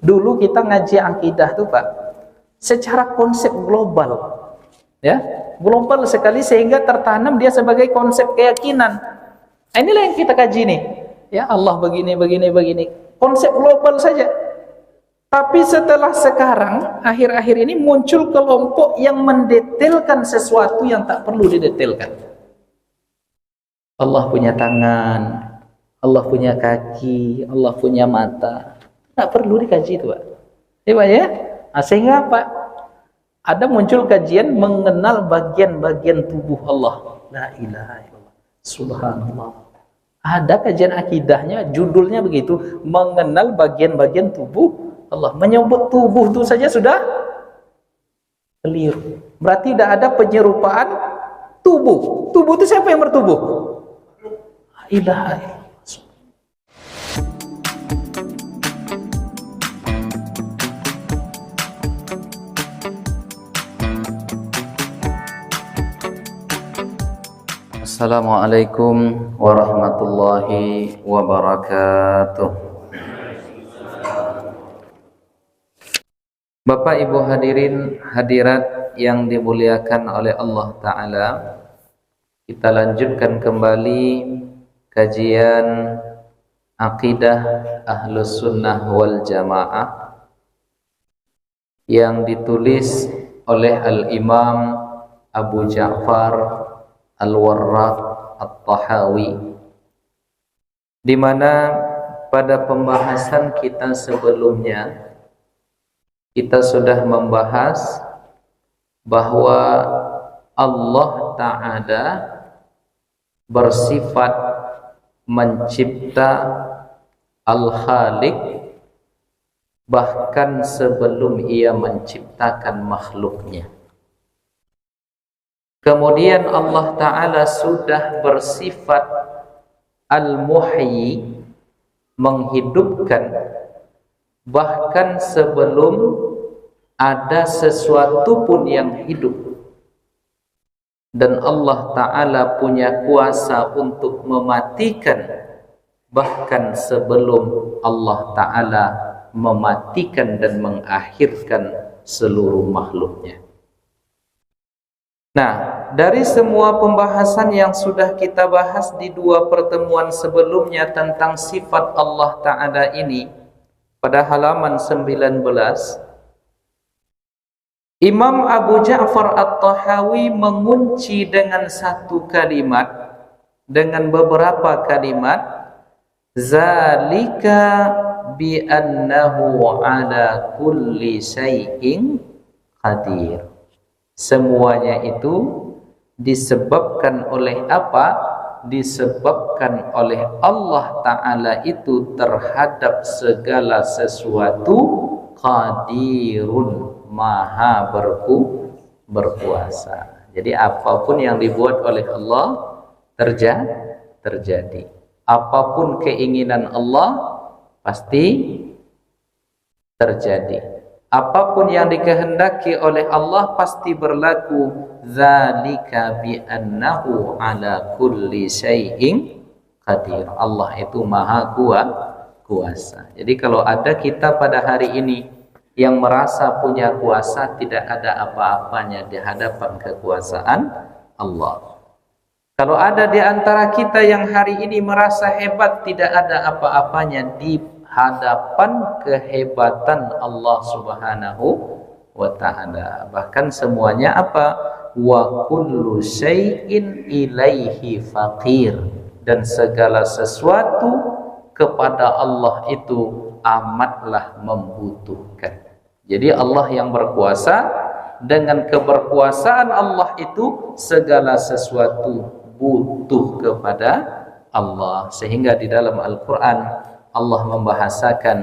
Dulu kita ngaji akidah tuh Pak, secara konsep global, ya, global sekali sehingga tertanam dia sebagai konsep keyakinan. Inilah yang kita kaji nih, ya Allah begini, konsep global saja. Tapi setelah sekarang, akhir-akhir ini muncul kelompok yang mendetailkan sesuatu yang tak perlu didetailkan. Allah punya tangan, Allah punya kaki, Allah punya mata. Tak perlu dikaji itu Pak. Ya Pak ya? Nah, sehingga apa? Ada muncul kajian mengenal bagian-bagian tubuh Allah. La ilaha illallah. Subhanallah. Ada kajian akidahnya, judulnya begitu, mengenal bagian-bagian tubuh Allah. Menyebut tubuh itu saja sudah keliru. Berarti tidak ada penyerupaan tubuh. Tubuh itu siapa yang bertubuh? La ilaha illallah. Assalamualaikum warahmatullahi wabarakatuh. Bapak Ibu hadirin hadirat yang dimuliakan oleh Allah Ta'ala, kita lanjutkan kembali kajian Aqidah Ahlus Sunnah wal Jamaah yang ditulis oleh Al-Imam Abu Ja'far Al-Warraq At-Tahawi, di mana pada pembahasan kita sebelumnya kita sudah membahas bahwa Allah Ta'ala bersifat mencipta Al-Khaliq bahkan sebelum ia menciptakan makhluknya. Kemudian Allah Ta'ala sudah bersifat Al-Muhyi, menghidupkan bahkan sebelum ada sesuatu pun yang hidup. Dan Allah Ta'ala punya kuasa untuk mematikan bahkan sebelum Allah Ta'ala mematikan dan mengakhirkan seluruh makhluknya. Nah, dari semua pembahasan yang sudah kita bahas di dua pertemuan sebelumnya tentang sifat Allah Ta'ala ini, pada halaman 19, Imam Abu Ja'far At-Tahawi mengunci dengan satu kalimat, dengan beberapa kalimat, zalika bi annahu ala kulli syai'in qadir. Semuanya itu disebabkan oleh apa? Disebabkan oleh Allah Ta'ala itu terhadap segala sesuatu qadirun, maha berkuasa. Jadi apapun yang dibuat oleh Allah terjadi. Apapun keinginan Allah pasti terjadi. Apapun yang dikehendaki oleh Allah pasti berlaku. Zalika bi annahu ala kulli syai'in qadir. Allah itu maha kuasa. Jadi kalau ada kita pada hari ini yang merasa punya kuasa, tidak ada apa-apanya di hadapan kekuasaan Allah. Kalau ada di antara kita yang hari ini merasa hebat, tidak ada apa-apanya di hadapan kehebatan Allah Subhanahu wa Ta'ala. Bahkan semuanya apa? Wa kullu syai'in ilaihi faqir. Dan segala sesuatu kepada Allah itu amatlah membutuhkan. Jadi Allah yang berkuasa, dengan keberkuasaan Allah itu segala sesuatu butuh kepada Allah. Sehingga di dalam Al-Quran Allah membahasakan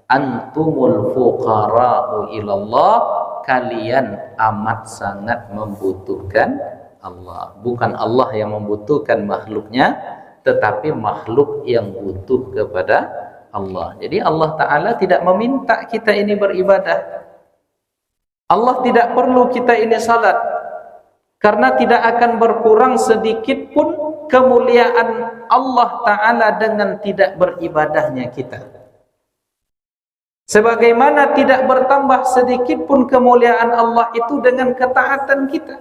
antumul fuqara'u ilallah, kalian amat sangat membutuhkan Allah. Bukan Allah yang membutuhkan makhluknya, tetapi makhluk yang butuh kepada Allah. Jadi Allah Ta'ala tidak meminta kita ini beribadah. Allah tidak perlu kita ini salat, karena tidak akan berkurang sedikit pun kemuliaan Allah Ta'ala dengan tidak beribadahnya kita. Sebagaimana tidak bertambah sedikit pun kemuliaan Allah itu dengan ketaatan kita.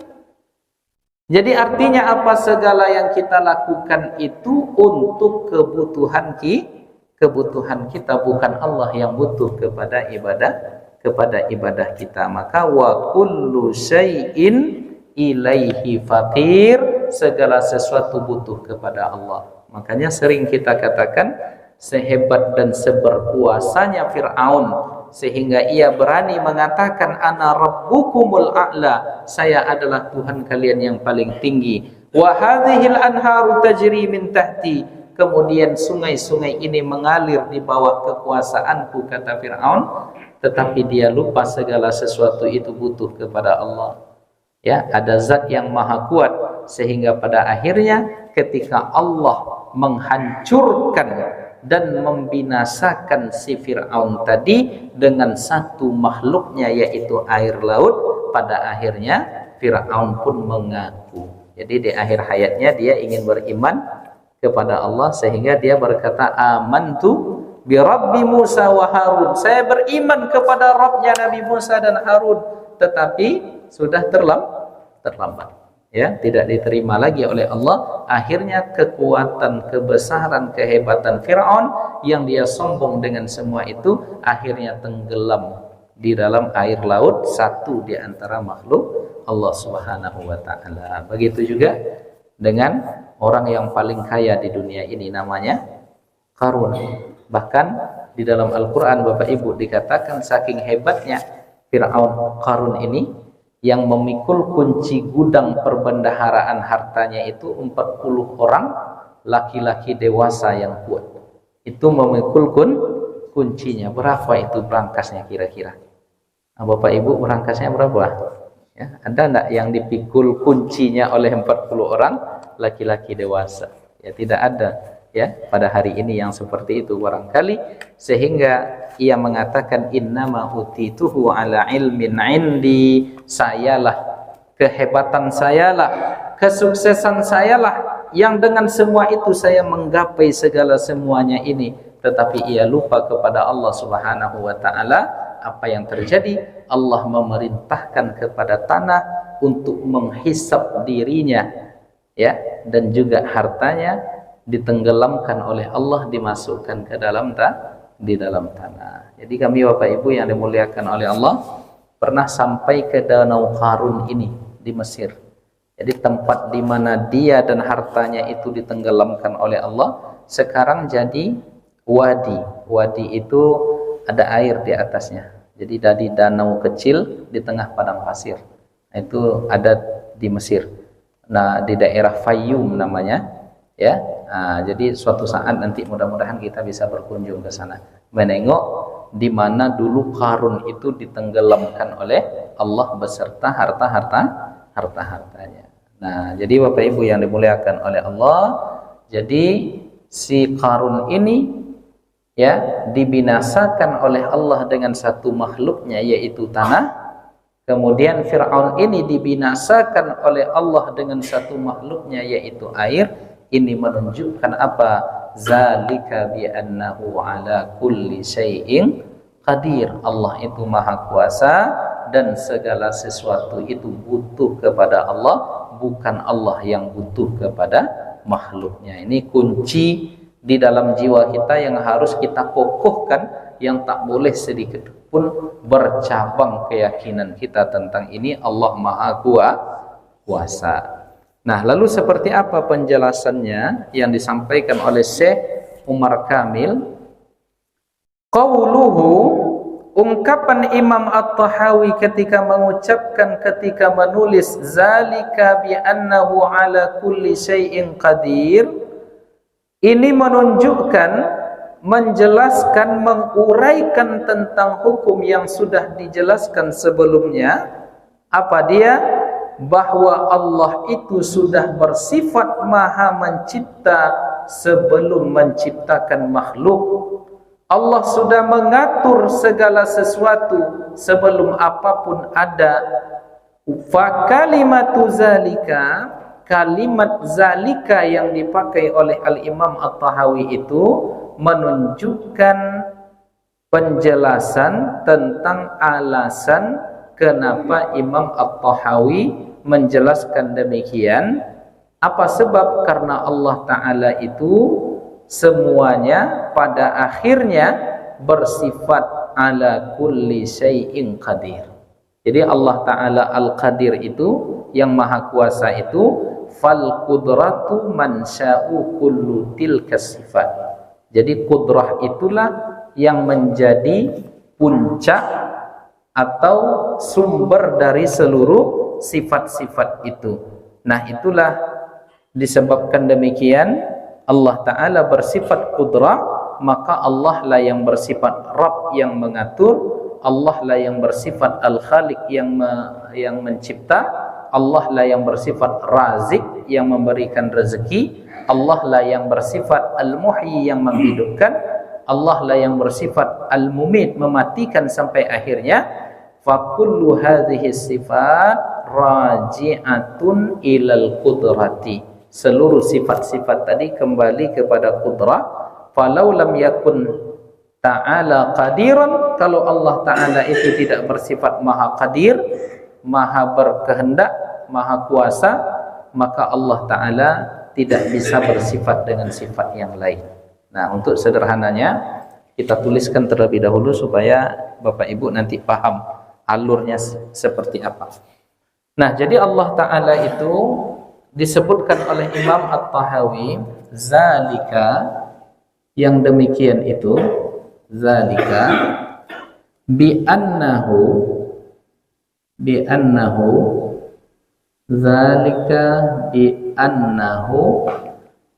Jadi artinya apa? Segala yang kita lakukan itu untuk kebutuhan kita, bukan Allah yang butuh kepada ibadah kita. Maka wa kullu syai'in ilaihi faqir, segala sesuatu butuh kepada Allah. Makanya sering kita katakan, sehebat dan seberkuasanya Fir'aun sehingga ia berani mengatakan ana rabbukumul a'la, saya adalah Tuhan kalian yang paling tinggi. Wa hadhil anharu tajri min tahti, kemudian sungai-sungai ini mengalir di bawah kekuasaanku, kata Fir'aun. Tetapi dia lupa segala sesuatu itu butuh kepada Allah. Ya, ada zat yang maha kuat, sehingga pada akhirnya ketika Allah menghancurkan dan membinasakan si Fir'aun tadi dengan satu makhluknya, yaitu air laut, pada akhirnya Fir'aun pun mengaku. Jadi di akhir hayatnya dia ingin beriman kepada Allah, sehingga dia berkata, amantu bi Rabbi Musa wa Harun, saya beriman kepada Rabbnya Nabi Musa dan Harun. Tetapi sudah terlambat. Ya, tidak diterima lagi oleh Allah. Akhirnya kekuatan, kebesaran, kehebatan Fir'aun yang dia sombong dengan semua itu akhirnya tenggelam di dalam air laut, satu di antara makhluk Allah Subhanahu wa taala. Begitu juga dengan orang yang paling kaya di dunia ini, namanya Qarun. Bahkan di dalam Al-Qur'an Bapak Ibu dikatakan saking hebatnya Fir'aun Qarun ini, yang memikul kunci gudang perbendaharaan hartanya itu 40 orang laki-laki dewasa yang kuat. Itu memikul kuncinya. Berapa itu berangkasnya kira-kira? Nah, Bapak Ibu, berangkasnya berapa? Ya, ada enggak yang dipikul kuncinya oleh 40 orang laki-laki dewasa? Ya, tidak ada. Ya, pada hari ini yang seperti itu barangkali, sehingga ia mengatakan innama utituhu ala ilmin indi, sayalah, kehebatan sayalah, kesuksesan sayalah yang dengan semua itu saya menggapai segala semuanya ini. Tetapi ia lupa kepada Allah Subhanahu wa taala. Apa yang terjadi? Allah memerintahkan kepada tanah untuk menghisap dirinya, ya, dan juga hartanya ditenggelamkan oleh Allah, dimasukkan ke dalam tanah. Jadi kami Bapak Ibu yang dimuliakan oleh Allah pernah sampai ke Danau Qarun ini di Mesir. Jadi tempat di mana dia dan hartanya itu ditenggelamkan oleh Allah sekarang jadi wadi. Wadi itu ada air di atasnya. Jadi dari danau kecil di tengah padang pasir. Itu ada di Mesir. Nah, di daerah Fayyum namanya. Ya, jadi suatu saat nanti mudah-mudahan kita bisa berkunjung ke sana, menengok di mana dulu Qarun itu ditenggelamkan oleh Allah beserta harta-hartanya. Nah, jadi Bapak Ibu yang dimuliakan oleh Allah, jadi si Qarun ini ya dibinasakan oleh Allah dengan satu makhluknya, yaitu tanah. Kemudian Fir'aun ini dibinasakan oleh Allah dengan satu makhluknya, yaitu air. Ini menunjukkan apa? Zalika bi annahu ala kulli syai'in qadir. Allah itu maha kuasa dan segala sesuatu itu butuh kepada Allah, bukan Allah yang butuh kepada makhluknya. Ini kunci di dalam jiwa kita yang harus kita kokohkan, yang tak boleh sedikit pun bercabang keyakinan kita tentang ini. Allah maha kuasa. Nah, lalu seperti apa penjelasannya yang disampaikan oleh Syekh Umar Kamil? Qauluhu, ungkapan Imam At-Tahawi ketika mengucapkan, ketika menulis zalika bi annahu ala kulli syai'in qadir, ini menunjukkan, menjelaskan, menguraikan tentang hukum yang sudah dijelaskan sebelumnya. Apa dia? Bahwa Allah itu sudah bersifat maha mencipta sebelum menciptakan makhluk. Allah sudah mengatur segala sesuatu sebelum apapun ada. Fa kalimatu zalika, kalimat zalika yang dipakai oleh Al-Imam At-Tahawi itu menunjukkan penjelasan tentang alasan kenapa Imam At-Tahawi menjelaskan demikian. Apa sebab? Karena Allah Ta'ala itu semuanya pada akhirnya bersifat ala kulli syai'in qadir. Jadi Allah Ta'ala Al-Qadir itu, yang maha kuasa itu, fal qudratu man sya'u kullu tilka sifat. Jadi kudrah itulah yang menjadi puncak atau sumber dari seluruh sifat-sifat itu. Nah, itulah disebabkan demikian Allah Ta'ala bersifat kudrah, maka Allah lah yang bersifat Rabb yang mengatur, Allah lah yang bersifat Al-Khaliq yang mencipta, Allah lah yang bersifat Razik yang memberikan rezeki, Allah lah yang bersifat Al-Muhyi yang menghidupkan, Allah lah yang bersifat Al-Mumit mematikan sampai akhirnya. Fa kullu hadhihi sifat raji'atun ilal qudrati. Seluruh sifat-sifat tadi kembali kepada kudrah. Falau lam yakun ta'ala qadiran, kalau Allah Ta'ala itu tidak bersifat maha qadir, maha berkehendak, maha kuasa, maka Allah Ta'ala tidak bisa bersifat dengan sifat yang lain. Nah, untuk sederhananya kita tuliskan terlebih dahulu supaya Bapak Ibu nanti paham alurnya seperti apa. Nah, jadi Allah Ta'ala itu disebutkan oleh Imam At-Tahawi, zalika, yang demikian itu, zalika bi'annahu zalika bi'annahu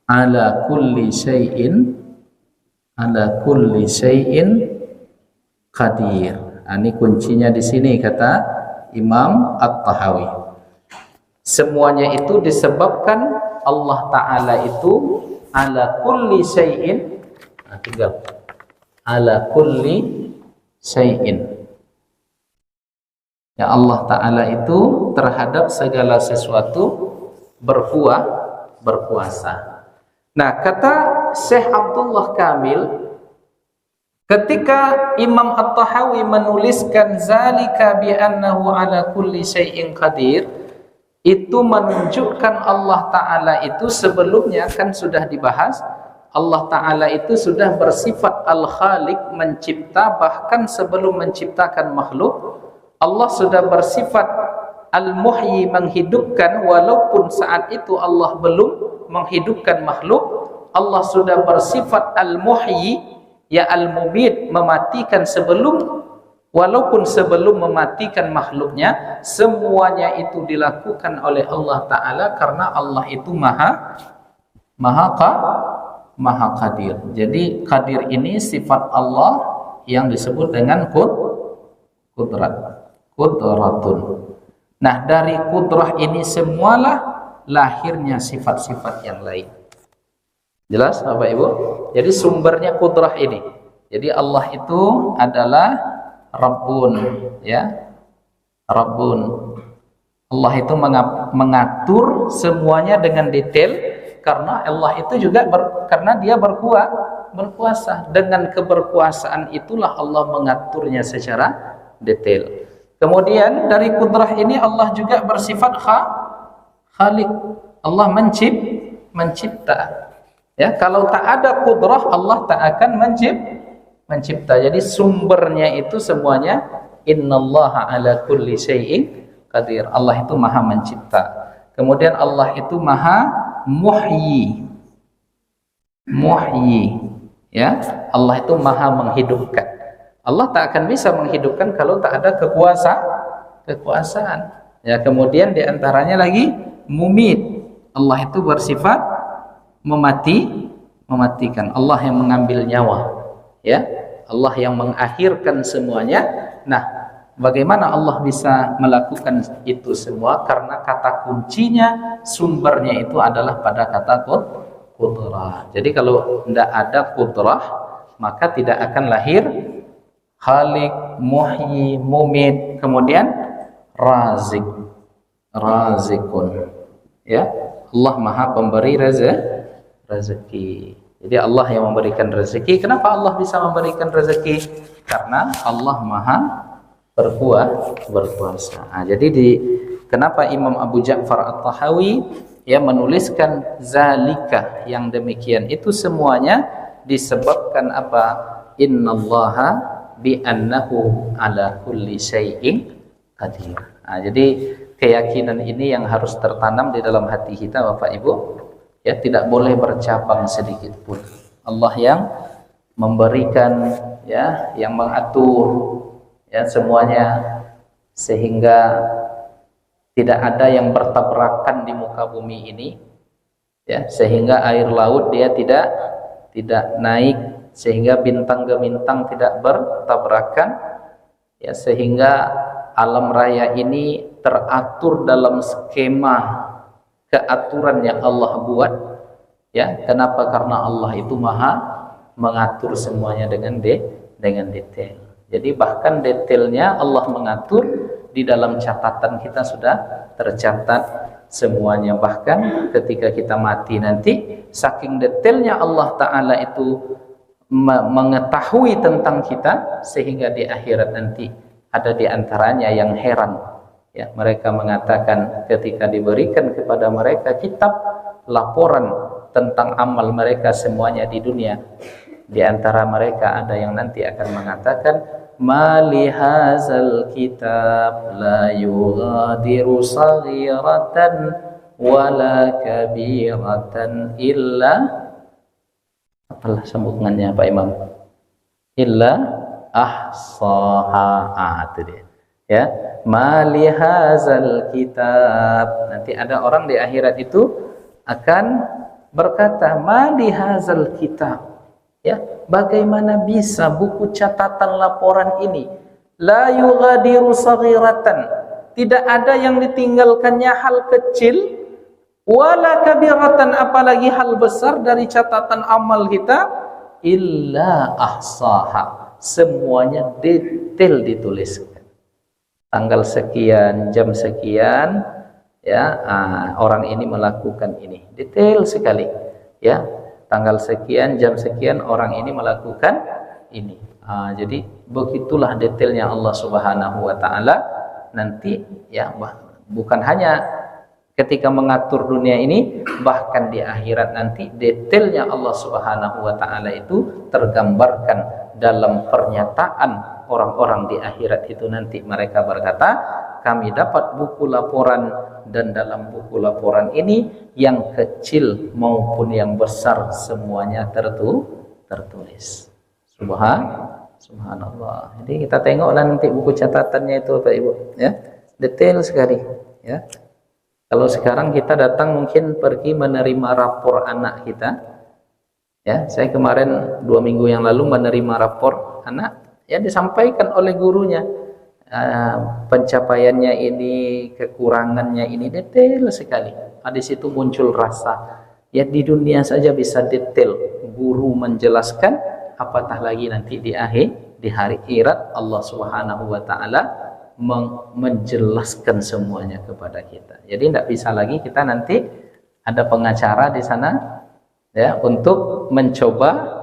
ala kulli syai'in qadir. Ini kuncinya di sini kata Imam At-Tahawi. Semuanya itu disebabkan Allah Ta'ala itu ala kulli syai'in, tinggal ala kulli syai'in. Ya, Allah Ta'ala itu terhadap segala sesuatu berkuasa. Nah, kata Syekh Abdullah Kamil, ketika Imam At-Tahawi menuliskan zalika bi'annahu ala kulli syai'in qadir, itu menunjukkan Allah Ta'ala itu sebelumnya kan sudah dibahas, Allah Ta'ala itu sudah bersifat Al-Khaliq, mencipta, bahkan sebelum menciptakan makhluk Allah sudah bersifat Al-Muhyi, menghidupkan, walaupun saat itu Allah belum menghidupkan makhluk. Allah sudah bersifat Al-Muhyi, ya Al-Mumit, mematikan walaupun sebelum mematikan makhluknya. Semuanya itu dilakukan oleh Allah Ta'ala karena Allah itu maha qadir. Jadi qadir ini sifat Allah yang disebut dengan qudratun. Nah, dari qudrah ini semualah lahirnya sifat-sifat yang lain. Jelas Bapak Ibu? Jadi sumbernya qudrah ini. Jadi Allah itu adalah Rabbun, ya. Rabbun. Allah itu mengatur semuanya dengan detail karena Allah itu juga karena dia berkuasa. Dengan keberkuasaan itulah Allah mengaturnya secara detail. Kemudian dari kudrah ini Allah juga bersifat khaliq. Allah mencipta. Ya, kalau tak ada kudrah Allah tak akan mencipta. Jadi sumbernya itu semuanya innallaha ala kulli syai'in qadir. Allah itu maha mencipta. Kemudian Allah itu maha muhyi. Ya, Allah itu maha menghidupkan. Allah tak akan bisa menghidupkan kalau tak ada kekuasaan. Ya, kemudian diantaranya lagi mumit. Allah itu bersifat mematikan. Allah yang mengambil nyawa. Ya, Allah yang mengakhirkan semuanya. Nah, bagaimana Allah bisa melakukan itu semua? Karena kata kuncinya, sumbernya itu adalah pada kata qudrah. Jadi kalau tidak ada qudrah, maka tidak akan lahir Khaliq, Muhyi, Mumit, kemudian Razikun. Ya, Allah Maha Pemberi rezeki. Jadi Allah yang memberikan rezeki. Kenapa Allah bisa memberikan rezeki? Karena Allah Maha berkuasa. Nah, jadi kenapa Imam Abu Ja'far At-Tahawi menuliskan zalika, yang demikian itu semuanya disebabkan apa? Innallaha bi'annahu ala kulli syai'in qadir. Nah, jadi keyakinan ini yang harus tertanam di dalam hati kita, Bapak Ibu. Tidak boleh bercabang sedikit pun. Allah yang memberikan, yang mengatur semuanya, sehingga tidak ada yang bertabrakan di muka bumi ini, sehingga air laut dia tidak naik, sehingga bintang ke bintang tidak bertabrakan, sehingga alam raya ini teratur dalam skema keaturan yang Allah buat. Kenapa? Karena Allah itu Maha mengatur semuanya dengan detail. Jadi bahkan detailnya Allah mengatur di dalam catatan kita sudah tercatat semuanya. Bahkan ketika kita mati nanti, saking detailnya Allah Ta'ala itu mengetahui tentang kita, sehingga di akhirat nanti ada di antaranya yang heran. Mereka mengatakan ketika diberikan kepada mereka kitab laporan tentang amal mereka semuanya di dunia, di antara mereka ada yang nanti akan mengatakan, "Ma li hadzal kitab la yughadiru saghiratan wala kabiratan illa," apalah sambungannya Pak Imam, "illa ahsaha." Itu dia. Ma li hadzal kitab. Nanti ada orang di akhirat itu akan berkata, ma li hadzal kitab. Bagaimana bisa buku catatan laporan ini la yughadiru saghiratan, tidak ada yang ditinggalkannya hal kecil, wala kabiratan, apalagi hal besar dari catatan amal kita, illa ahsaha, semuanya detail dituliskan. Tanggal sekian, jam sekian, orang ini melakukan ini, detail sekali. Tanggal sekian, jam sekian, orang ini melakukan ini. Jadi begitulah detailnya Allah Subhanahu wa Ta'ala. Nanti bukan hanya ketika mengatur dunia ini, bahkan di akhirat nanti detailnya Allah Subhanahu wa Ta'ala itu tergambarkan dalam pernyataan orang-orang di akhirat itu. Nanti mereka berkata, kami dapat buku laporan, dan dalam buku laporan ini yang kecil maupun yang besar semuanya tertulis. Subhanallah. Jadi kita tengoklah nanti buku catatannya itu Bapak Ibu, detail sekali. Kalau sekarang kita datang mungkin pergi menerima rapor anak kita, saya kemarin 2 minggu yang lalu menerima rapor anak, disampaikan oleh gurunya, pencapaiannya ini, kekurangannya ini, detail sekali. Di situ muncul rasa, di dunia saja bisa detail guru menjelaskan, apatah lagi nanti di hari akhirat Allah Subhanahu wa Ta'ala menjelaskan semuanya kepada kita. Jadi tidak bisa lagi kita nanti ada pengacara di sana untuk mencoba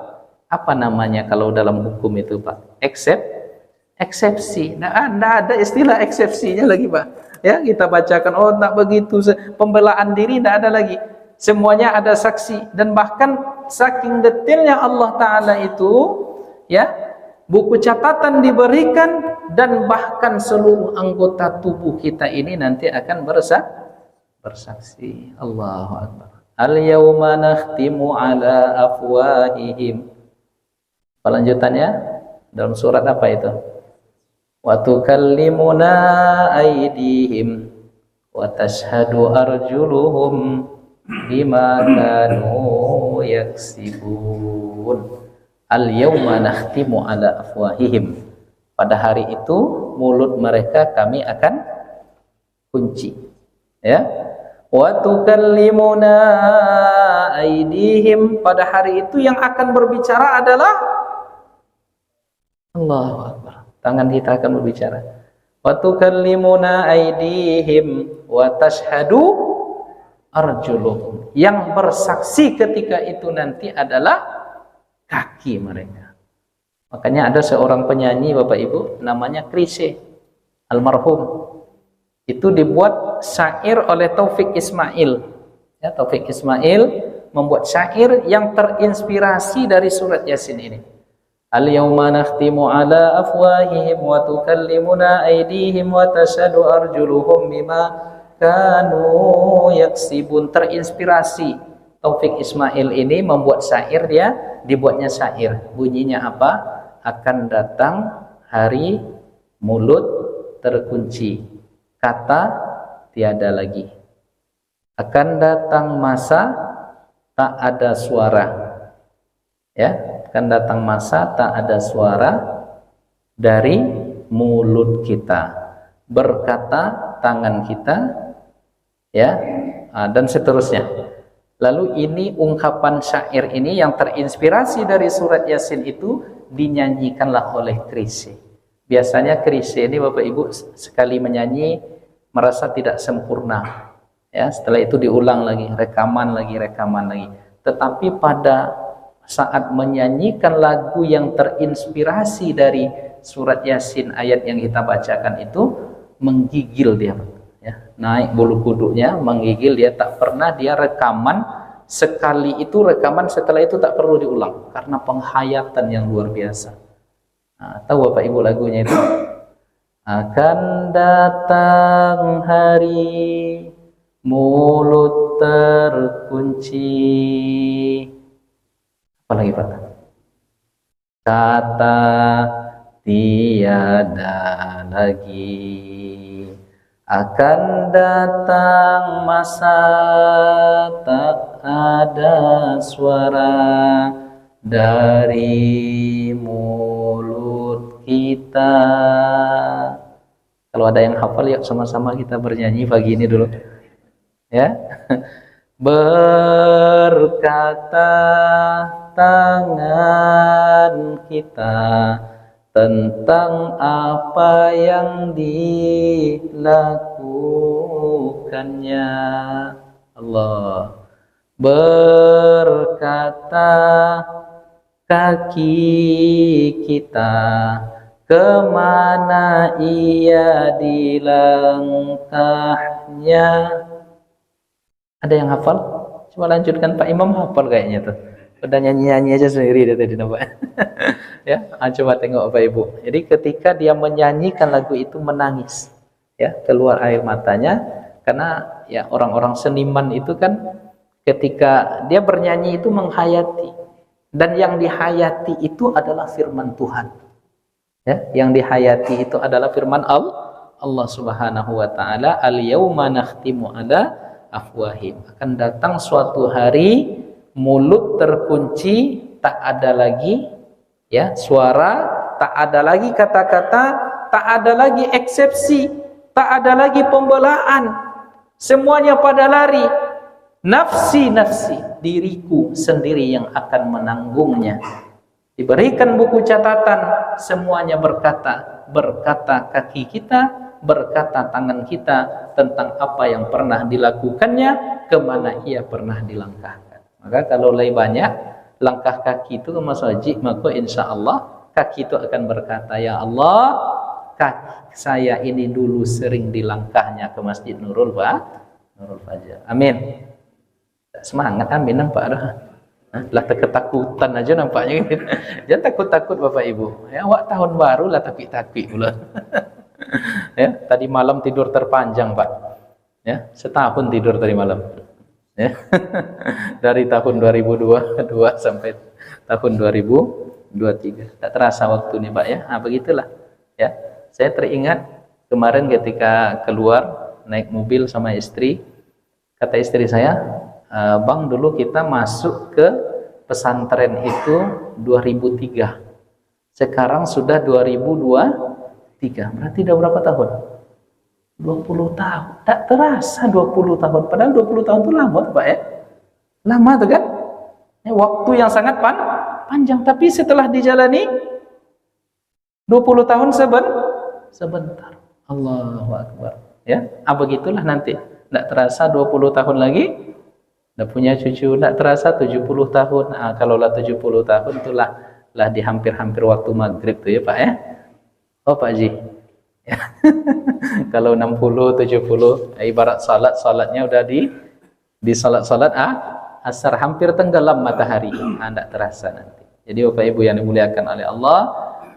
kalau dalam hukum itu Pak, eksepsi. Nah, ada istilah eksepsinya lagi Pak. Kita bacakan, tak begitu, pembelaan diri tidak ada lagi. Semuanya ada saksi, dan bahkan saking detailnya Allah Ta'ala itu, buku catatan diberikan, dan bahkan seluruh anggota tubuh kita ini nanti akan bersaksi. Allahu Akbar. Al-yawma nakhtimu ala afwahihim. Lanjutannya dalam surat apa itu? Wa tukallimuna aydihim wa tashhadu arjuluhum bima kanu yaksibun. Al-yawma nakhtimu ala afwahihim. Pada hari itu mulut mereka kami akan kunci. Wa tukallimuna aydihim. Pada hari itu yang akan berbicara adalah Allahu Akbar. Tangan kita akan berbicara. Wa tukallimuna aydihim wa tashhadu arjuluhum. Yang bersaksi ketika itu nanti adalah kaki mereka. Makanya ada seorang penyanyi Bapak Ibu namanya Chrisye almarhum. Itu dibuat syair oleh Taufik Ismail. Ya, Taufik Ismail membuat syair yang terinspirasi dari surat Yasin ini. Al-yawma nakhtimu ala afwahihim wa tukallimuna aydihim wa tashhadu arjuluhum bima kanu yaksibun. Terinspirasi Taufik Ismail ini membuat syair, dia dibuatnya syair. Bunyinya apa? Akan datang hari mulut terkunci, kata tiada lagi. Akan datang masa tak ada suara. Ya, akan datang masa tak ada suara dari mulut kita, berkata tangan kita, ya, dan seterusnya. Lalu ini ungkapan syair ini yang terinspirasi dari surat Yasin itu dinyanyikanlah oleh Chrisye. Biasanya Chrisye ini Bapak Ibu sekali menyanyi merasa tidak sempurna. Ya, setelah itu diulang lagi, rekaman lagi. Tetapi pada saat menyanyikan lagu yang terinspirasi dari surat Yasin ayat yang kita bacakan itu, menggigil dia, ya, naik bulu kuduknya, menggigil dia. Tak pernah dia rekaman sekali itu, rekaman setelah itu tak perlu diulang karena penghayatan yang luar biasa. Nah, tahu Bapak Ibu lagunya itu? Akan datang hari mulut terkunci, apa lagi Pak? Kata tiada lagi. Akan datang masa tak ada suara dari mulut kita. Kalau ada yang hafal, yuk sama-sama kita bernyanyi pagi ini dulu. Ya, berkata tangan kita tentang apa yang dilakukannya. Allah. Berkata kaki kita, kemana ia dilangkahnya. Ada yang hafal? Coba lanjutkan, Pak Imam hafal kayaknya tuh. Udah nyanyi-nyanyi aja sendiri dari tadi nampak. Ya, coba tengok Bapak Ibu. Jadi ketika dia menyanyikan lagu itu menangis, ya, keluar air matanya karena ya orang-orang seniman itu kan ketika dia bernyanyi itu menghayati, dan yang dihayati itu adalah firman Tuhan. Ya, yang dihayati itu adalah firman Allah Subhanahu wa taala, al-yauma nakhtimu ala afwahim. Akan datang suatu hari mulut terkunci, tak ada lagi ya suara, tak ada lagi kata-kata, tak ada lagi eksepsi, tak ada lagi pembelaan. Semuanya pada lari. Nafsi, diriku sendiri yang akan menanggungnya. Diberikan buku catatan, semuanya berkata kaki kita, berkata tangan kita tentang apa yang pernah dilakukannya, kemana ia pernah dilangkahkan. Maka kalau lebih banyak langkah kaki itu ke masjid, maka insya Allah kaki itu akan berkata, ya Allah, kaki saya ini dulu sering dilangkahnya ke Masjid Nurul Fajar. Amin. Semangat, amin nampak dah. Lah ketakutan aja nampaknya. Jangan takut-takut Bapak Ibu. Ya, wak tahun baru lah takut-takut pula. Ya, tadi malam tidur terpanjang Pak. Ya, setahun tidur tadi malam. Ya. Dari tahun 2022 sampai tahun 2023. Tak terasa waktu nih Pak ya. Nah, begitulah. Ya. Saya teringat kemarin ketika keluar naik mobil sama istri, kata istri saya, Bang, dulu kita masuk ke pesantren itu 2003. Sekarang sudah 2023. Berarti udah berapa tahun? 20 tahun. Tak terasa 20 tahun. Padahal 20 tahun itu lama tuh Pak ya. Lama tuh kan? Ya, waktu yang sangat panjang. Tapi setelah dijalani 20 tahun sebentar. Allahu Akbar. Ya, begitulah nanti. Tidak terasa 20 tahun lagi udah punya cucu, tidak terasa 70 tahun. Nah, kalaulah 70 tahun itulah di hampir-hampir waktu maghrib tuh ya Pak ya. Oh Pak Ji. Ya. Kalau 60, 70 ibarat salatnya udah di salat asar hampir tenggelam matahari. Tidak terasa nanti. Jadi Bapak Ibu yang dimuliakan oleh Allah,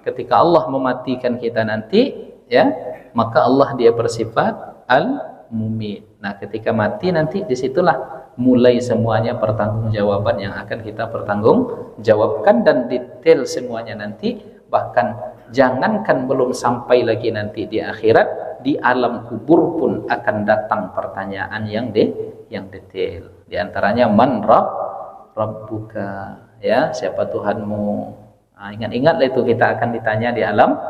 ketika Allah mematikan kita nanti ya, maka Allah dia bersifat al-mumit. Nah, ketika mati nanti disitulah mulai semuanya pertanggungjawaban yang akan kita pertanggungjawabkan, dan detail semuanya nanti. Bahkan jangankan belum sampai lagi nanti di akhirat, di alam kubur pun akan datang pertanyaan yang detail. Di antaranya man rabbuka, ya, siapa Tuhanmu. Nah, ingat-ingatlah itu kita akan ditanya di alam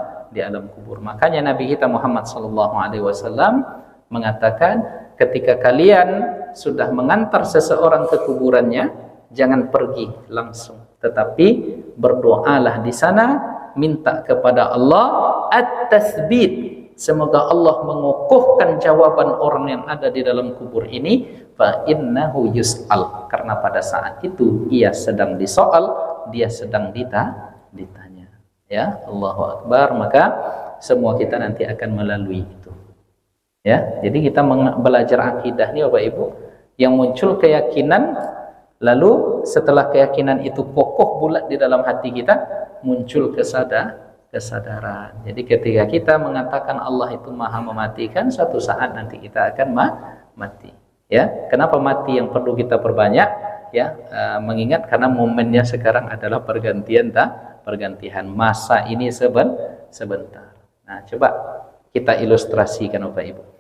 kubur. Makanya Nabi kita Muhammad sallallahu alaihi wasallam mengatakan, ketika kalian sudah mengantar seseorang ke kuburannya, jangan pergi langsung, tetapi berdoalah di sana, minta kepada Allah at-tasbit, semoga Allah mengukuhkan jawaban orang yang ada di dalam kubur ini, fa innahu yus'al, karena pada saat itu ia sedang disoal, dia sedang ditanya. Ya, Allahu Akbar. Maka semua kita nanti akan melalui itu. Ya, jadi kita belajar akidah nih Bapak Ibu, yang muncul keyakinan, lalu setelah keyakinan itu kokoh bulat di dalam hati kita, muncul kesadaran. Jadi ketika kita mengatakan Allah itu maha mematikan, suatu saat nanti kita akan mati. Ya, kenapa mati yang perlu kita perbanyak? Ya, mengingat karena momennya sekarang adalah pergantian masa ini sebentar. Nah, coba kita ilustrasikan Bapak Ibu.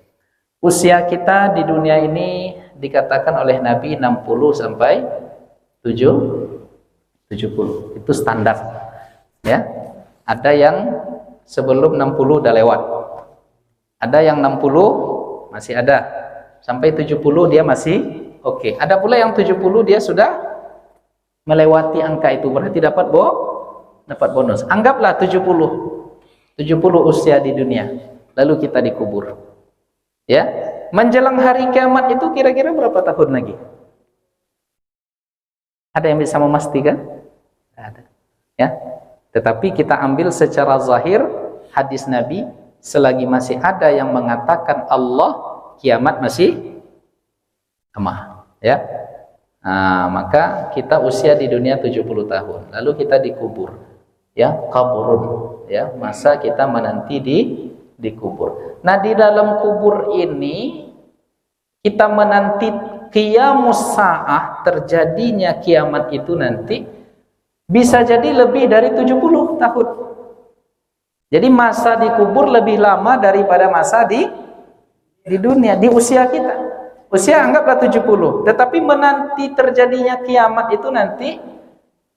Usia kita di dunia ini dikatakan oleh Nabi 60 sampai 70. Itu standar. Ya. Ada yang sebelum 60 udah lewat. Ada yang 60 masih ada. Sampai 70 dia masih oke. Ada pula yang 70 dia sudah melewati angka itu, berarti dapat bonus. Anggaplah 70 usia di dunia. Lalu kita dikubur. Ya, menjelang hari kiamat itu kira-kira berapa tahun lagi? Ada yang bisa memastikan? Ada. Ya. Tetapi kita ambil secara zahir hadis Nabi, selagi masih ada yang mengatakan Allah, kiamat masih lama. Ya. Nah, maka kita usia di dunia 70 tahun. Lalu kita dikubur. Ya, kaburun. Ya, masa kita menanti dikubur. Nah, di dalam kubur ini kita menanti qiyamus sa'ah, terjadinya kiamat itu nanti bisa jadi lebih dari 70 tahun. Jadi masa dikubur lebih lama daripada masa di dunia, di usia kita. Usia anggaplah 70, tetapi menanti terjadinya kiamat itu nanti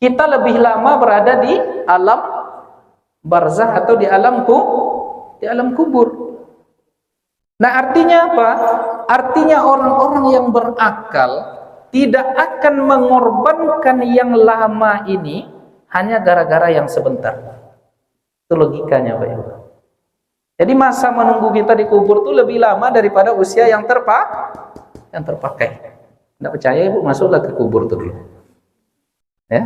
kita lebih lama berada di alam barzah atau di alam kubur. Nah, artinya apa? Artinya orang-orang yang berakal tidak akan mengorbankan yang lama ini hanya gara-gara yang sebentar. Itu logikanya Pak Ibu. Jadi masa menunggu kita dikubur itu lebih lama daripada usia yang terpakai. Tidak percaya Ibu, masuklah ke kubur itu dulu. Ya?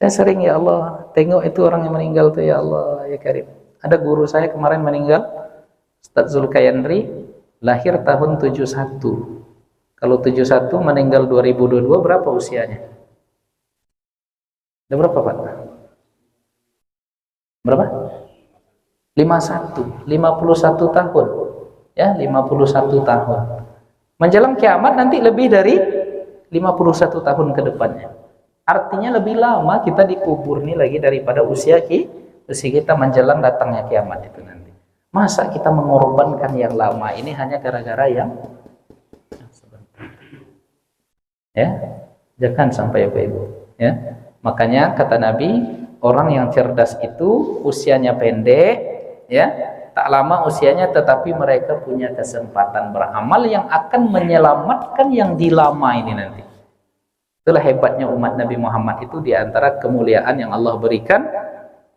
Saya sering, ya Allah, tengok itu orang yang meninggal tuh, ya Allah, ya Karim. Ada guru saya kemarin meninggal, Ustaz Zulkayandri, lahir tahun 71. Kalau 71 meninggal 2022, berapa usianya? Ada berapa Pak? Berapa? 51 tahun. Ya, 51 tahun. Menjelang kiamat nanti lebih dari 51 tahun ke depannya. Artinya lebih lama kita dikubur nih lagi daripada usia kita menjelang datangnya kiamat itu nanti. Masa kita mengorbankan yang lama ini hanya gara-gara yang sebentar? Ya, jangan sampai Bapak Ibu. Ya, makanya kata Nabi, orang yang cerdas itu usianya pendek, ya, tak lama usianya, tetapi mereka punya kesempatan beramal yang akan menyelamatkan yang dilama ini nanti. Itulah hebatnya umat Nabi Muhammad itu, diantara kemuliaan yang Allah berikan.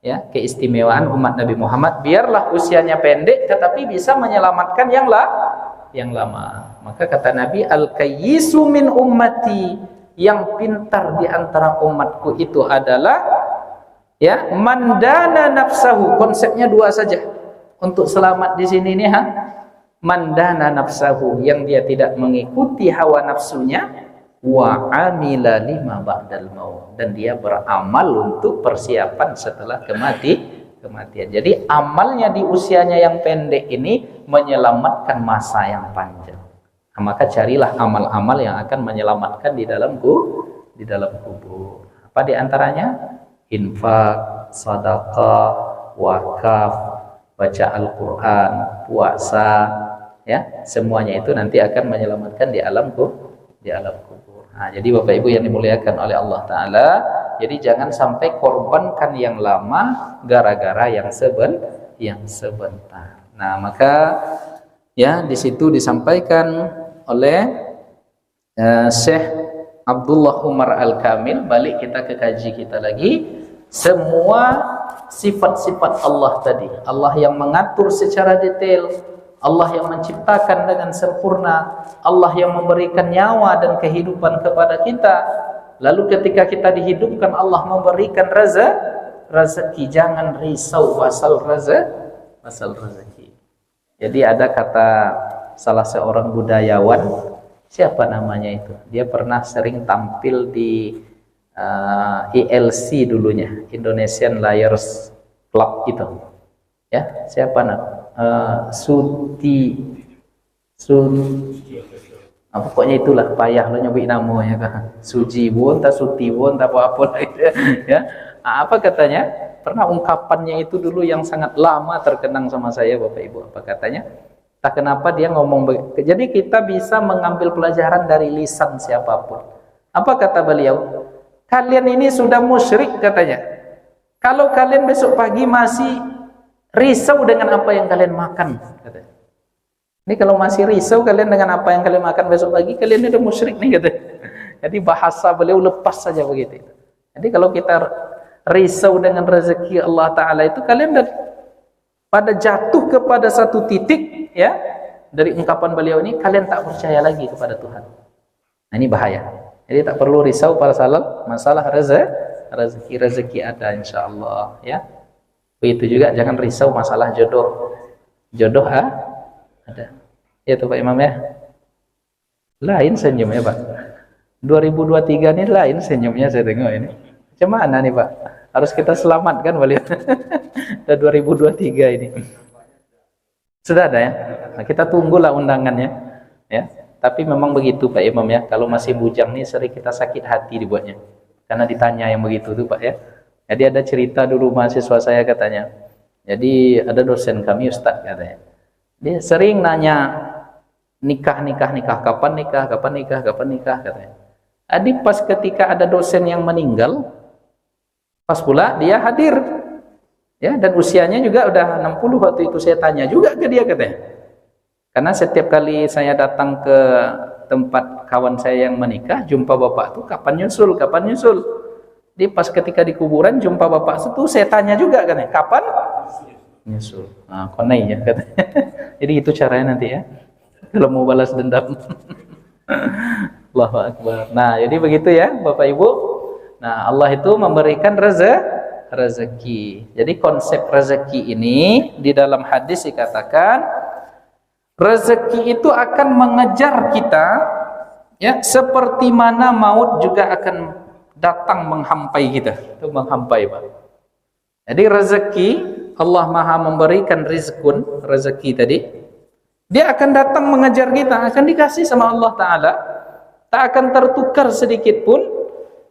Ya, keistimewaan umat Nabi Muhammad, biarlah usianya pendek tetapi bisa menyelamatkan yang lama. Maka kata Nabi, al-kayyisu min ummati, yang pintar di antara umatku itu adalah ya mandana nafsahu. Konsepnya dua saja untuk selamat di sini nih, mandana nafsahu, yang dia tidak mengikuti hawa nafsunya, wa amila lima ba'dal maut, dan dia beramal untuk persiapan setelah kematian. Jadi amalnya di usianya yang pendek ini menyelamatkan masa yang panjang. Nah, maka carilah amal-amal yang akan menyelamatkan di dalam kubur. Apa di antaranya? Infak, sedekah, wakaf, baca Al-Qur'an, puasa, ya, semuanya itu nanti akan menyelamatkan di alam kubur. Nah, jadi Bapak Ibu yang dimuliakan oleh Allah Ta'ala, jadi jangan sampai korbankan yang lama gara-gara yang sebentar. Nah, maka ya di situ disampaikan oleh Syekh Abdullah Umar Al-Kamil. Balik kita ke kaji kita lagi, semua sifat-sifat Allah tadi, Allah yang mengatur secara detail, Allah yang menciptakan dengan sempurna, Allah yang memberikan nyawa dan kehidupan kepada kita. Lalu ketika kita dihidupkan, Allah memberikan rezeki. Jangan risau pasal rezeki. Jadi ada kata salah seorang budayawan, siapa namanya itu? Dia pernah sering tampil di ILC dulunya, Indonesian Liars Club itu. Ya, siapa namanya? Pokoknya itulah, payah lo nyebut namanya kan. Suji pun, tak Suti pun, tak apa-apa ya. Apa katanya? Pernah ungkapannya itu dulu yang sangat lama terkenang sama saya, Bapak Ibu. Apa katanya? Tak kenapa dia ngomong begitu. Jadi kita bisa mengambil pelajaran dari lisan siapapun. Apa kata beliau? Kalian ini sudah musyrik katanya. Kalau kalian besok pagi masih risau dengan apa yang kalian makan, katanya. Ini kalau masih risau kalian dengan apa yang kalian makan besok pagi, kalian udah musyrik nih, katanya. Jadi bahasa beliau lepas saja begitu. Jadi kalau kita risau dengan rezeki Allah Ta'ala itu, kalian udah pada jatuh kepada satu titik, ya, dari ungkapan beliau ini, kalian tak percaya lagi kepada Tuhan. Nah, ini bahaya. Jadi tak perlu risau pada masalah rezeki ada insyaallah, ya. Begitu juga jangan risau masalah jodoh. Jodoh ada. Ya tuh Pak Imam ya. Lain senyumnya Pak. 2023 ini lain senyumnya saya tengok ini. Macam mana nih Pak? Harus kita selamatkan beliau. Dan 2023 ini. Sudah ada ya? Nah, kita tunggulah undangannya. Ya. Tapi memang begitu Pak Imam ya. Kalau masih bujang nih sering kita sakit hati dibuatnya. Karena ditanya yang begitu tuh Pak ya. Jadi ada cerita dulu mahasiswa saya katanya. Jadi ada dosen kami Ustadz katanya. Dia sering nanya nikah, kapan nikah katanya. Jadi pas ketika ada dosen yang meninggal, pas pula dia hadir. Ya, dan usianya juga udah 60 waktu itu saya tanya juga ke dia katanya. Karena setiap kali saya datang ke tempat kawan saya yang menikah, jumpa bapak tuh kapan nyusul. Di pas ketika di kuburan jumpa bapak itu saya tanya juga katanya, kapan nyusul? Nah, konai ya katanya. Jadi itu caranya nanti ya. Kalau mau balas dendam. Allahu Akbar. Nah, jadi begitu ya Bapak Ibu. Nah, Allah itu memberikan rezeki. Jadi konsep rezeki ini di dalam hadis dikatakan rezeki itu akan mengejar kita ya, seperti mana maut juga akan datang menghampai kita. Itu menghampai Pak. Jadi rezeki Allah Maha memberikan rezeki tadi, dia akan datang mengejar kita, akan dikasih sama Allah Ta'ala, tak akan tertukar sedikit pun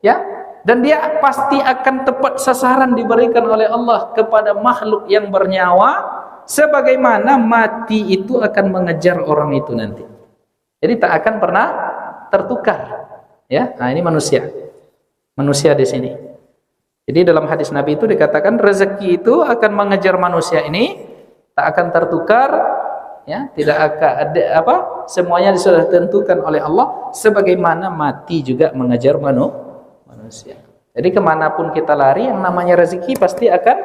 ya, dan dia pasti akan tepat sasaran diberikan oleh Allah kepada makhluk yang bernyawa, sebagaimana mati itu akan mengejar orang itu nanti. Jadi tak akan pernah tertukar ya. Nah, ini manusia di sini. Jadi dalam hadis Nabi itu dikatakan rezeki itu akan mengejar manusia ini, tak akan tertukar, ya, tidak akan ada semuanya sudah ditentukan oleh Allah, sebagaimana mati juga mengejar manusia. Jadi kemanapun kita lari, yang namanya rezeki pasti akan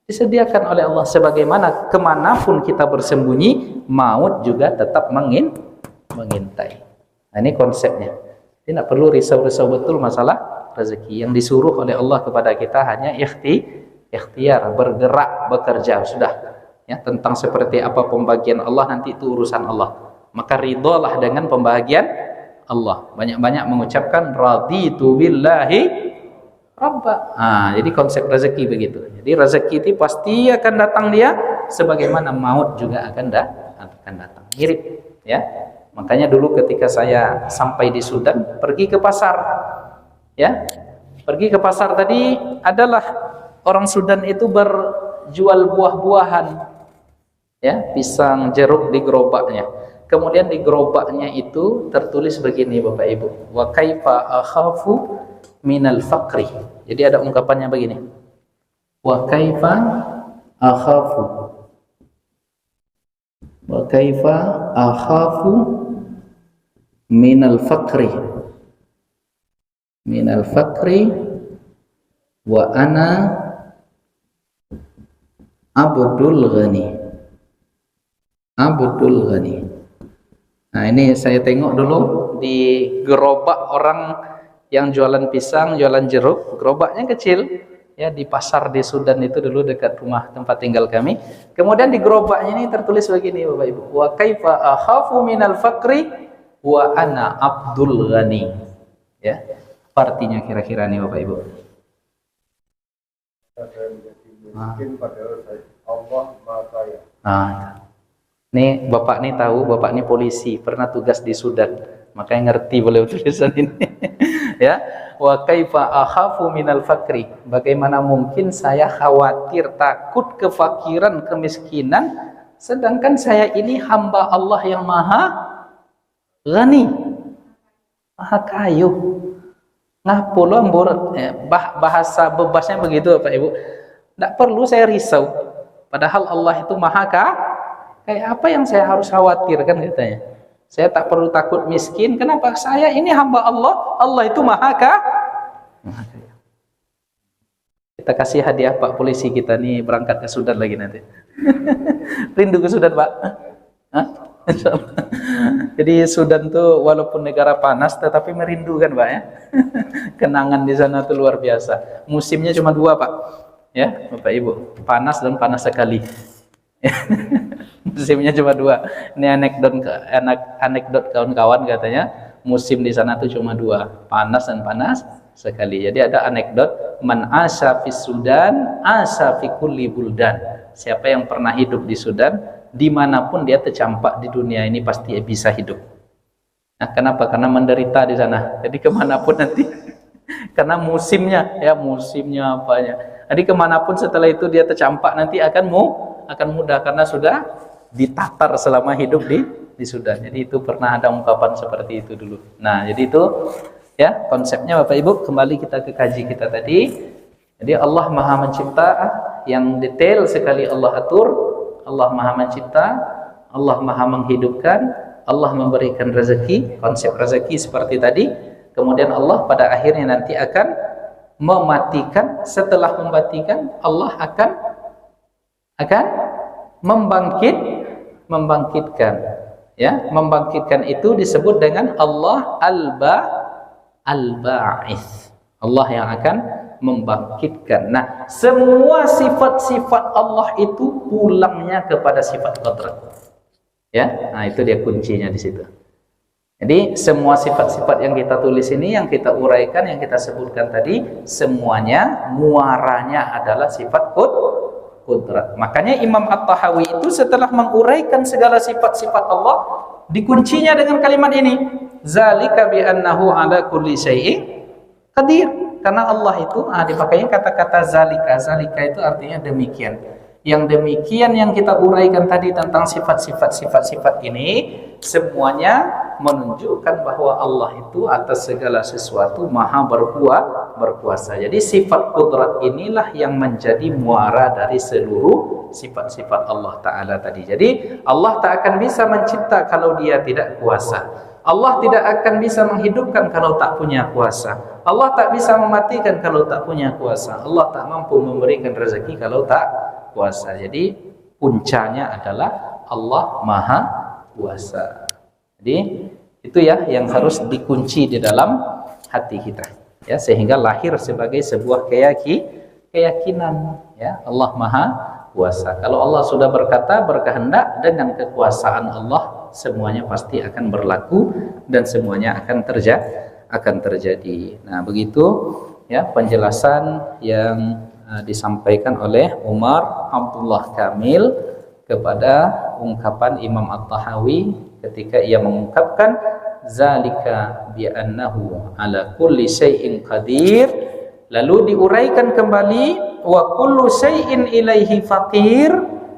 Disediakan oleh Allah, sebagaimana kemanapun kita bersembunyi, maut juga tetap mengintai. Nah, ini konsepnya. Tidak perlu risau-risau betul masalah rezeki. Yang disuruh oleh Allah kepada kita hanya ikhtiar, bergerak, bekerja, sudah. Ya, tentang seperti apa pembagian Allah nanti itu urusan Allah. Maka ridholah dengan pembagian Allah. Banyak-banyak mengucapkan raditu billahi rabba. Jadi konsep rezeki begitu. Jadi rezeki itu pasti akan datang dia, sebagaimana maut juga akan datang. Mirip, ya. Makanya dulu ketika saya sampai di Sudan, pergi ke pasar. Ya. Pergi ke pasar tadi adalah orang Sudan itu berjual buah-buahan. Ya, pisang, jeruk di gerobaknya. Kemudian di gerobaknya itu tertulis begini Bapak Ibu, wa kaifa akhafu minal faqri. Jadi ada ungkapannya begini, wa kaifa akhafu minal faqri wa ana abdul ghani. Nah, ini saya tengok dulu di gerobak orang yang jualan pisang, jualan jeruk. Gerobaknya kecil, ya, di pasar di Sudan itu dulu dekat rumah tempat tinggal kami. Kemudian di gerobaknya ini tertulis begini Bapak Ibu, wa kaifa akhafu minal faqri wa ana abdul ghani. Ya, artinya kira-kira nih Bapak Ibu. Mungkin padahal Allah Maha Kaya. Nih Bapak nih tahu, Bapak nih polisi, pernah tugas di Sudan, makanya ngerti beliau tulisan ini. Ya, wa kaifa akhafu minal faqri. Bagaimana mungkin saya khawatir, takut kefakiran, kemiskinan, sedangkan saya ini hamba Allah yang Maha Ghani, Maha Kayu. Ngapula bahasa bebasnya begitu Bapak Ibu. Tidak perlu saya risau. Padahal Allah itu Maha Kayak apa yang saya harus khawatir, kan katanya. Saya tak perlu takut miskin. Kenapa? Saya ini hamba Allah. Allah itu Maha Kaya. Kita kasih hadiah Pak polisi kita nih berangkat ke Sudan lagi nanti. Rindu ke Sudan Pak? Jadi Sudan tuh walaupun negara panas tetapi merindukan Pak, ya. Kenangan di sana tuh luar biasa. Musimnya cuma 2 Pak. Ya Bapak Ibu, panas dan panas sekali. Musimnya cuma 2. Ini anekdot kawan-kawan katanya, musim di sana tuh cuma 2, panas dan panas sekali. Jadi ada anekdot, man asya fis Sudan asya fi kulli buldan. Siapa yang pernah hidup di Sudan, dimanapun dia tercampak di dunia ini pasti bisa hidup. Nah, kenapa? Karena menderita di sana. Jadi kemanapun nanti, karena musimnya apanya. Jadi kemanapun setelah itu dia tercampak nanti akan mudah karena sudah ditatar selama hidup di Sudan. Jadi itu pernah ada ungkapan seperti itu dulu. Nah, jadi itu ya konsepnya Bapak Ibu. Kembali kita ke kaji kita tadi. Jadi Allah Maha Mencipta, yang detail sekali Allah atur. Allah Maha Mencipta, Allah Maha Menghidupkan, Allah memberikan rezeki, konsep rezeki seperti tadi. Kemudian Allah pada akhirnya nanti akan mematikan. Setelah mematikan, Allah akan membangkitkan, ya. Membangkitkan itu disebut dengan Allah al-ba'its. Allah yang akan membangkitkan. Nah, semua sifat-sifat Allah itu pulangnya kepada sifat qudrat. Ya, nah itu dia kuncinya di situ. Jadi semua sifat-sifat yang kita tulis ini, yang kita uraikan, yang kita sebutkan tadi, semuanya muaranya adalah sifat qudrat. Makanya Imam At-Tahawi itu setelah menguraikan segala sifat-sifat Allah, dikuncinya dengan kalimat ini, zalika bi annahu ala kulli syai'in qadir. Karena Allah itu dipakainya kata-kata zalika. Zalika itu artinya demikian. Yang demikian yang kita uraikan tadi tentang sifat-sifat ini semuanya menunjukkan bahwa Allah itu atas segala sesuatu maha berkuasa. Jadi sifat qudrat inilah yang menjadi muara dari seluruh sifat-sifat Allah Ta'ala tadi. Jadi Allah tak akan bisa mencipta kalau dia tidak kuasa. Allah tidak akan bisa menghidupkan kalau tak punya kuasa. Allah tak bisa mematikan kalau tak punya kuasa. Allah tak mampu memberikan rezeki kalau tak kuasa. Jadi puncanya adalah Allah Maha Kuasa. Jadi itu ya yang harus dikunci di dalam hati kita, ya, sehingga lahir sebagai sebuah keyakinan, ya, Allah Maha Kuasa. Kalau Allah sudah berkata, berkehendak, dengan kekuasaan Allah semuanya pasti akan berlaku dan semuanya akan terjadi. Nah, begitu ya penjelasan yang disampaikan oleh Umar Abdullah Kamil kepada ungkapan Imam At-Tahawi ketika ia mengungkapkan zalika bi annahu ala kulli syai'in qadir, lalu diuraikan kembali wa kullu syai'in ilaihi faqir,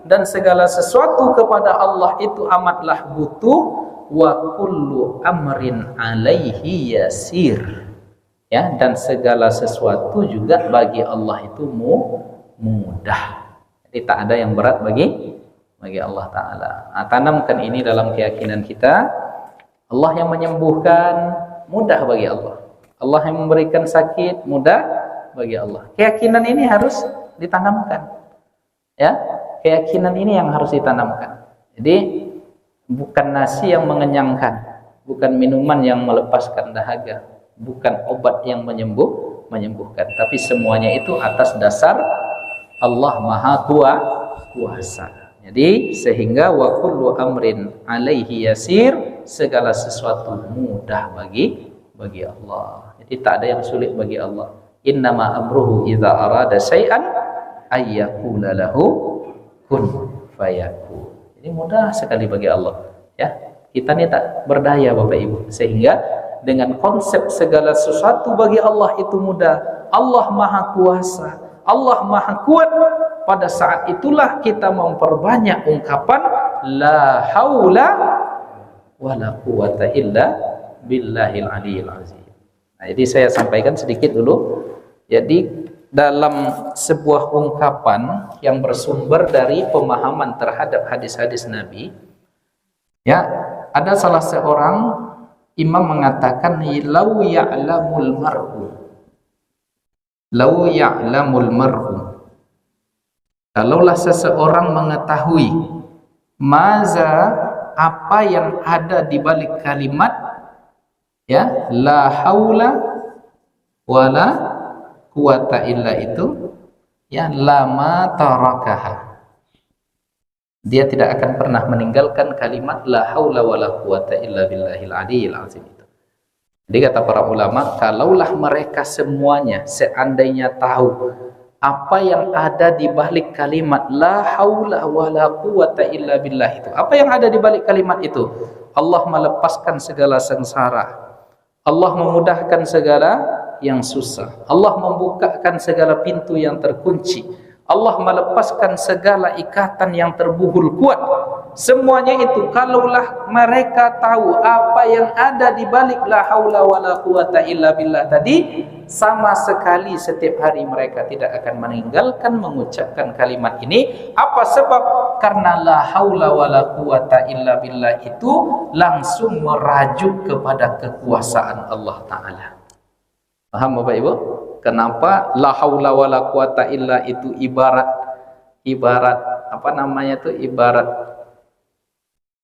dan segala sesuatu kepada Allah itu amatlah butuh, wa kullu amrin alaihi yasir, ya, dan segala sesuatu juga bagi Allah itu mudah. Jadi tak ada yang berat bagi Allah Ta'ala. Nah, tanamkan ini dalam keyakinan kita. Allah yang menyembuhkan mudah bagi Allah. Allah yang memberikan sakit mudah bagi Allah. Keyakinan ini harus ditanamkan, ya, keyakinan ini yang harus ditanamkan. Jadi bukan nasi yang mengenyangkan, bukan minuman yang melepaskan dahaga, bukan obat yang menyembuhkan, tapi semuanya itu atas dasar Allah Maha Kuasa. Jadi sehingga wa kullu amrin alaihi yasir, segala sesuatu mudah bagi Allah. Jadi tak ada yang sulit bagi Allah. Innama amruhu idza arada syai'an ayyaqula lahu kun fayakun. Jadi mudah sekali bagi Allah, ya. Kita ini tak berdaya Bapak Ibu, sehingga dengan konsep segala sesuatu bagi Allah itu mudah. Allah Maha Kuasa, Allah Maha Kuat. Pada saat itulah kita memperbanyak ungkapan la haula wala quwata illa billahil aliyil azim. Nah, jadi saya sampaikan sedikit dulu. Jadi dalam sebuah ungkapan yang bersumber dari pemahaman terhadap hadis-hadis Nabi, ya, ada salah seorang imam mengatakan lau ya'lamul mar'u, kalaulah seseorang mengetahui maza, apa yang ada di balik kalimat, ya, la haula wala quwata illa itu, ya, lama tarakaha, dia tidak akan pernah meninggalkan kalimat la haula wala quwata illa billahil aliyil azim itu. Jadi kata para ulama, kalaulah mereka semuanya seandainya tahu apa yang ada di balik kalimat la haula wala quwata illa billah itu, apa yang ada di balik kalimat itu, Allah melepaskan segala sengsara, Allah memudahkan segala yang susah, Allah membukakan segala pintu yang terkunci, Allah melepaskan segala ikatan yang terbuhul kuat. Semuanya itu kalaulah mereka tahu apa yang ada di balik la haula wala quwata illa billah tadi, sama sekali setiap hari mereka tidak akan meninggalkan mengucapkan kalimat ini. Apa sebab? Karena la haula wala quwata illa billah itu langsung merajuk kepada kekuasaan Allah Ta'ala. Paham Bapak Ibu? Kenapa la haula wala quwata illa itu ibarat apa namanya itu, ibarat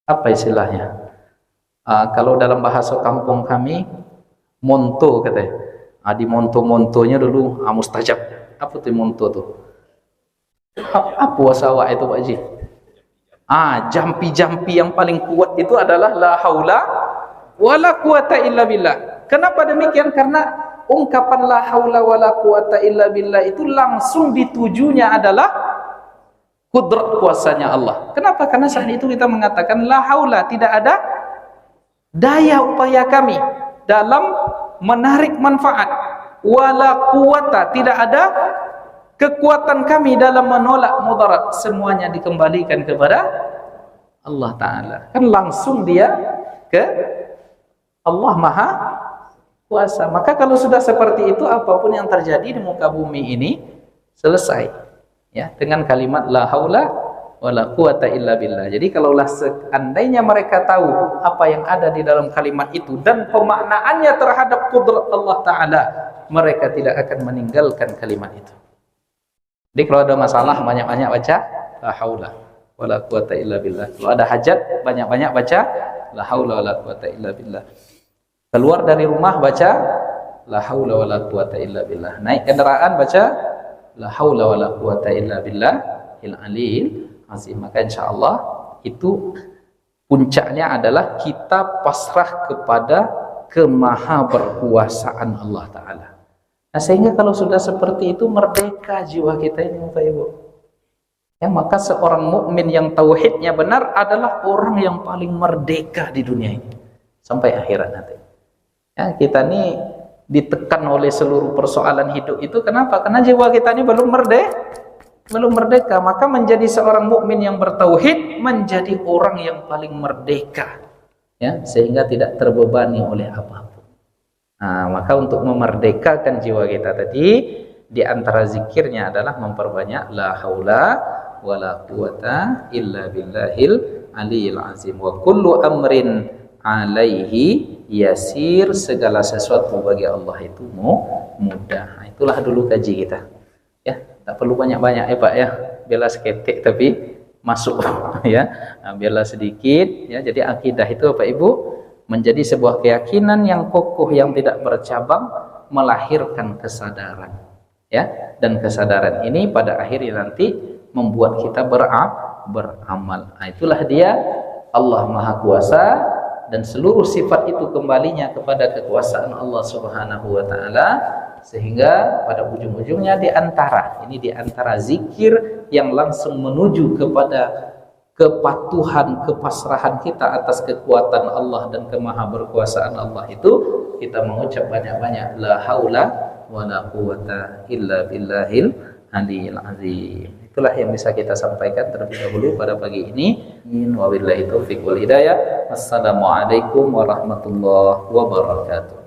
apa istilahnya? Kalau dalam bahasa kampung kami, monto katanya. Di monto-montonya dulu mustajab. Apa tuh monto tuh? Apa wasawa itu Pak Haji? Jampi-jampi yang paling kuat itu adalah la haula wala quwata illa billah. Kenapa demikian? Karena ungkapan la haula wala quwata illa billah itu langsung ditujunya adalah kudrat kuasanya Allah. Kenapa? Karena saat itu kita mengatakan la haula, tidak ada daya upaya kami dalam menarik manfaat, wala quwata, tidak ada kekuatan kami dalam menolak mudarat. Semuanya dikembalikan kepada Allah Ta'ala. Kan langsung dia ke Allah Maha Kuasa. Maka kalau sudah seperti itu, apapun yang terjadi di muka bumi ini selesai, ya, dengan kalimat la haula wala quwata illa billah. Jadi kalaulah seandainya mereka tahu apa yang ada di dalam kalimat itu dan pemaknaannya terhadap kudrat Allah Ta'ala, mereka tidak akan meninggalkan kalimat itu. Jadi kalau ada masalah banyak-banyak baca la haula wala quwata illa billah. Kalau ada hajat banyak-banyak baca la haula wala quwata illa billah. Keluar dari rumah baca la haula wala quwata illa billah. Naik kendaraan baca la haula wala quwata illa billahil aliyil azim. Maka insyaallah itu puncaknya adalah kita pasrah kepada kemaha berkuasaan Allah Ta'ala. Nah, sehingga kalau sudah seperti itu merdeka jiwa kita ini, Bapak Ibu. Ya, maka seorang mukmin yang tauhidnya benar adalah orang yang paling merdeka di dunia ini sampai akhirat nanti. Ya, kita ini ditekan oleh seluruh persoalan hidup itu. Kenapa? Karena jiwa kita ini belum merdeka. Maka menjadi seorang mukmin yang bertauhid menjadi orang yang paling merdeka, ya, sehingga tidak terbebani oleh apapun. Nah, maka untuk memerdekakan jiwa kita tadi, di antara zikirnya adalah memperbanyak la haula wala quwata illa billahil aliyil azim. Wa kullu amrin alaihi yasir, segala sesuatu bagi Allah itu mudah. Nah, itulah dulu kaji kita. Ya, tak perlu banyak-banyak ya Pak ya. Bela seketik tapi masuk ya. Nah, bela sedikit ya. Jadi akidah itu Bapak Ibu menjadi sebuah keyakinan yang kokoh yang tidak bercabang, melahirkan kesadaran, ya, dan kesadaran ini pada akhirnya nanti membuat kita beramal. Nah, itulah dia Allah Maha Kuasa, dan seluruh sifat itu kembalinya kepada kekuasaan Allah Subhanahu wa Ta'ala, sehingga pada ujung-ujungnya di antara zikir yang langsung menuju kepada kepatuhan, kepasrahan kita atas kekuatan Allah dan kemaha berkuasaan Allah itu, kita mengucap banyak-banyak la haula wala quwata illa billahil aliyil azim. Itulah yang bisa kita sampaikan terlebih dahulu pada pagi ini. Wabillahi taufiq wal hidayah. Assalamualaikum warahmatullahi wabarakatuh.